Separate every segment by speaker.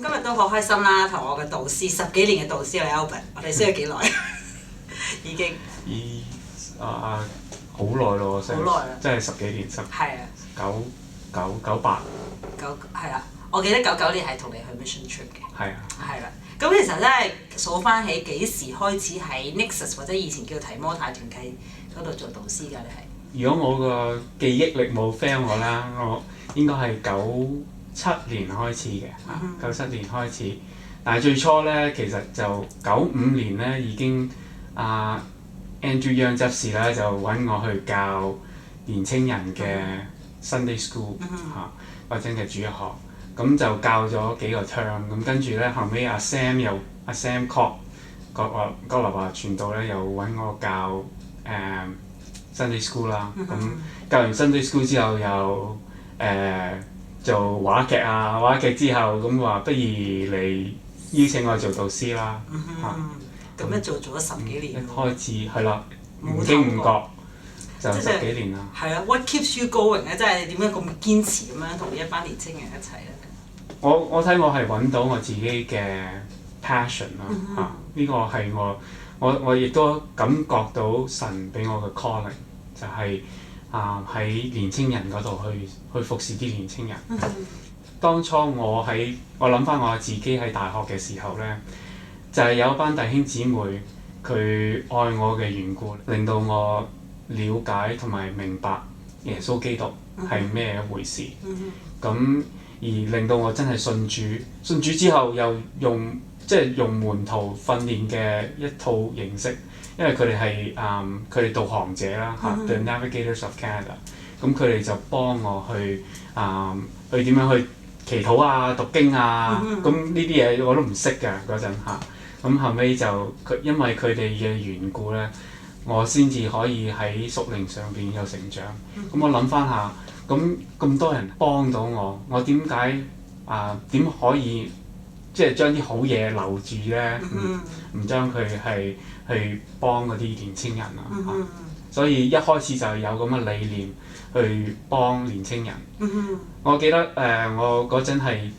Speaker 1: 今日都好開心啦，同我嘅導師10幾年嘅導師啦 Albert， 我哋識咗幾耐？已經
Speaker 2: 好耐咯，
Speaker 1: 好耐啦，
Speaker 2: 真係10幾年，
Speaker 1: 係啊
Speaker 2: 98
Speaker 1: 係啦，我記得99年係同你去 mission trip 嘅。
Speaker 2: 係啊，
Speaker 1: 係啦，咁其實真係數翻起幾時開始喺 Nexus 或者以前叫提摩太團契嗰度做導師㗎？你係？
Speaker 2: 如果我個記憶力冇 fail 我啦，我應該係97年開始嘅，97年開始。但係最初咧，其實就95年咧已經Andrew Young 執事咧就揾我去教年青人嘅 Sunday School 或者嘅主日學，咁就教咗幾個 term，咁跟住咧後尾阿 Sam Cobb 哥立華傳道咧又揾我教Sunday School 啦，咁教完 Sunday School 之後又做話劇之後咁話不如你邀請我做導師啦，
Speaker 1: 咁一做咗10幾年。
Speaker 2: 一開始係啦，唔經唔覺就10幾年啦。
Speaker 1: 係啊 ，What keeps you going 咧？即係你點樣咁堅持咁樣同一班年青人一齊咧？
Speaker 2: 我睇我係揾到我自己嘅 passion 啦，呢個係我亦都感覺到神俾我嘅 calling， 就係喺年青人嗰度去服侍啲年青人。當初我諗翻我自己喺大學嘅時候咧，就係有一班弟兄姊妹佢愛我嘅緣故，令到我了解同埋明白耶穌基督係咩一回事。咁而令到我真係信主之後又用門徒訓練嘅一套形式，因為佢哋係佢哋導航者啦，The Navigators of Canada， 咁佢哋就幫我去點樣去祈禱啊、讀經啊，咁呢啲嘢我都唔識㗎嗰陣嚇，咁後尾就因為佢哋嘅緣故咧，我先至可以喺屬靈上邊有成長。咁我諗翻下，咁多人幫到我點解點可以將啲好嘢留住咧？唔將佢係去幫嗰啲年青人啊！所以一開始就有咁嘅理念去幫年青人。我記得我嗰陣係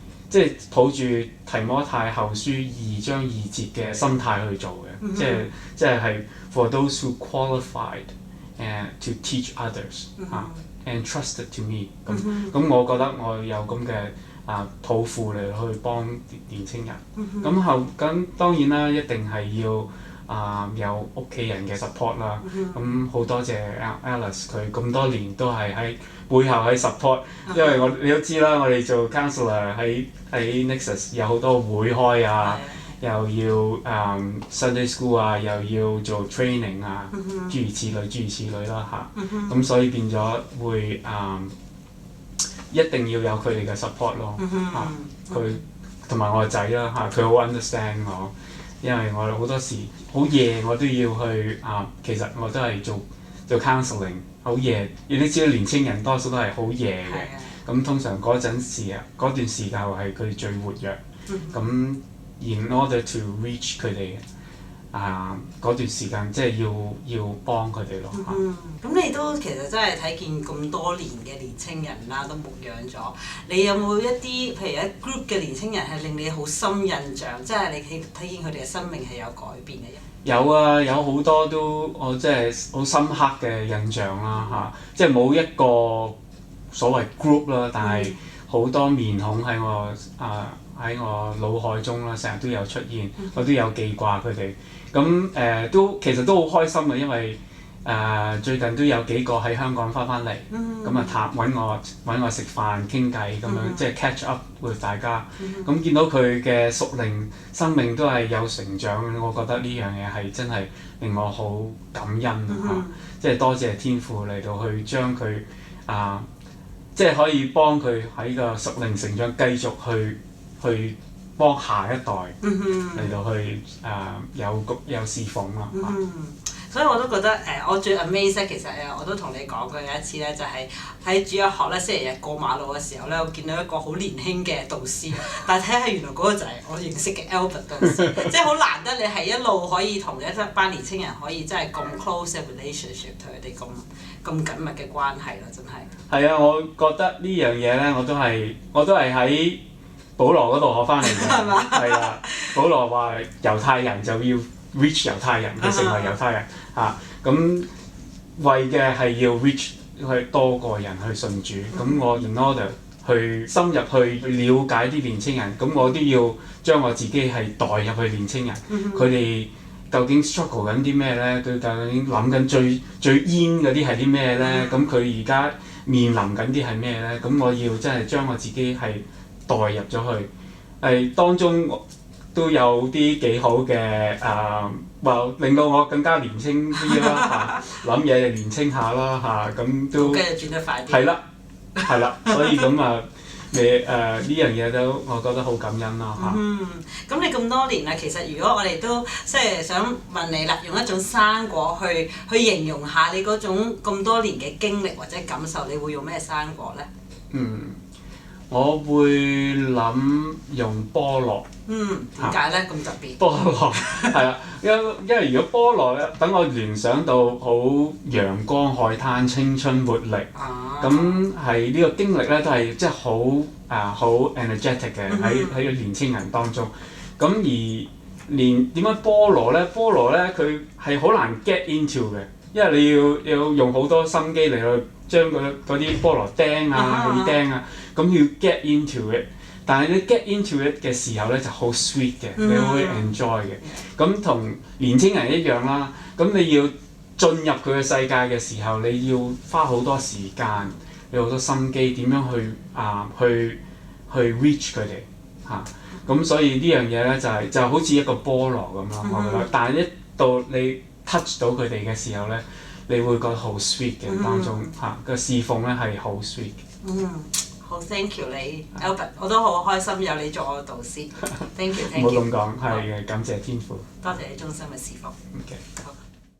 Speaker 2: 抱住提摩太後書2章2節嘅心態去做嘅，即係 for those who qualified to teach others and trusted to me。咁我覺得我有咁嘅抱負嚟去幫年青人。咁當然啦，一定係要有屋企人嘅 support 啦。咁好多謝 Alice 佢咁多年都係喺背後喺 support， 因為你都知啦，我哋做 counselor 喺 Nexus 有好多會開啊，又要Sunday School 啊，又要做 training 啊，諸如此類啦嚇。咁所以變咗會一定要有佢哋嘅 support 咯佢同埋我個仔啦佢好 understand 我，因為我好多時好夜我都要去其實我都係做 counseling 好夜，你都知道年青人多數都係好夜嘅，咁通常嗰段時間係佢哋最活躍，咁in order to reach 佢哋嗰段時間即係要幫佢哋咯。
Speaker 1: 咁你都其實真係睇見咁多年嘅年青人啦，都牧養咗。你有冇一啲譬如一 group 嘅年青人係令你好深印象，即係你睇見佢哋嘅生命係有改變嘅人？
Speaker 2: 有啊，有好多都我即係好深刻嘅印象啦即係冇一個所謂 group 啦，但係好多面孔喺我腦海中啦，成日都有出現，我都有記掛佢哋。咁其實都好開心嘅，因為最近都有幾個喺香港翻嚟，咁揾我食飯傾偈咁樣，即係 catch up with 大家。咁見到佢嘅屬靈生命都係有成長，我覺得呢樣嘢係真係令我好感恩即係多謝天父嚟到去將佢即係可以幫佢喺個屬靈成長，繼續去幫下一代嚟到去有侍奉啦
Speaker 1: 所以我都覺得我最 amazed 其實我都同你講過有一次咧，就係喺主日學咧，星期日過馬路嘅時候咧，我見到一個好年輕嘅導師，但係睇下原來嗰個就係我認識嘅 Albert 導師，即係好難得你係一路可以同一班年青人可以真係咁 close 嘅 relationship， 同佢哋咁緊密嘅關係咯，真係。
Speaker 2: 係啊，我覺得呢樣嘢咧，我都係喺保羅嗰度學翻嚟嘅，
Speaker 1: 係嘛
Speaker 2: 係啦。保羅話猶太人就要 reach 猶太人，佢成為猶太人嚇，咁為嘅係要 reach 去多個人去信主。咁我 in order 去深入去了解啲年青人，咁我都要將我自己係代入去年青人，佢哋究竟 struggle 緊啲咩咧？佢究竟諗緊最 in 嗰啲係啲咩咧？咁佢而家面臨緊啲係咩咧？咁我要真係將我自己係代入咗去，當中都有啲幾好嘅令到我更加年青啲啦嚇，諗嘢年青下啦嚇，咁都
Speaker 1: 跟住轉得快啲。
Speaker 2: 係啦，所以咁你呢樣嘢都我覺得好感恩咯嚇。
Speaker 1: 咁你咁多年啦，其實如果我哋都即係想問你啦，用一種生果去形容下你嗰種咁多年嘅經歷或者感受，你會用咩生果咧？
Speaker 2: 我會諗用菠蘿。
Speaker 1: 點解咧咁特別？
Speaker 2: 菠蘿係啦，因為如果菠蘿咧，等我聯想到好陽光海灘、青春活力，咁係呢個經歷咧都係即係好 energetic 嘅喺個年青人當中。咁而點解菠蘿咧？菠蘿咧佢係好難 get into 嘅，因為你要用好多心機嚟去將嗰啲菠蘿釘啊、起釘啊，咁要 get into it。但係你 get into it 嘅時候咧就好 sweet 嘅，你會 enjoy 嘅。咁同年青人一樣啦，咁你要進入佢嘅世界嘅時候，你要花好多時間，有好多心機，點樣去 reach 佢哋嚇。咁所以呢樣嘢咧就好似一個菠蘿咁咯，我覺得。但係一到你 touch 到佢哋嘅時候咧，你會覺得好 sweet 嘅當中嚇，個侍奉咧係好 sweet 嘅。
Speaker 1: 好 thank you 你 Albert， 我都好開心有你做我嘅導師。thank you。
Speaker 2: 唔好咁講，係嘅，感謝天父。
Speaker 1: 多謝你衷心嘅侍奉。
Speaker 2: Okay.
Speaker 1: 好。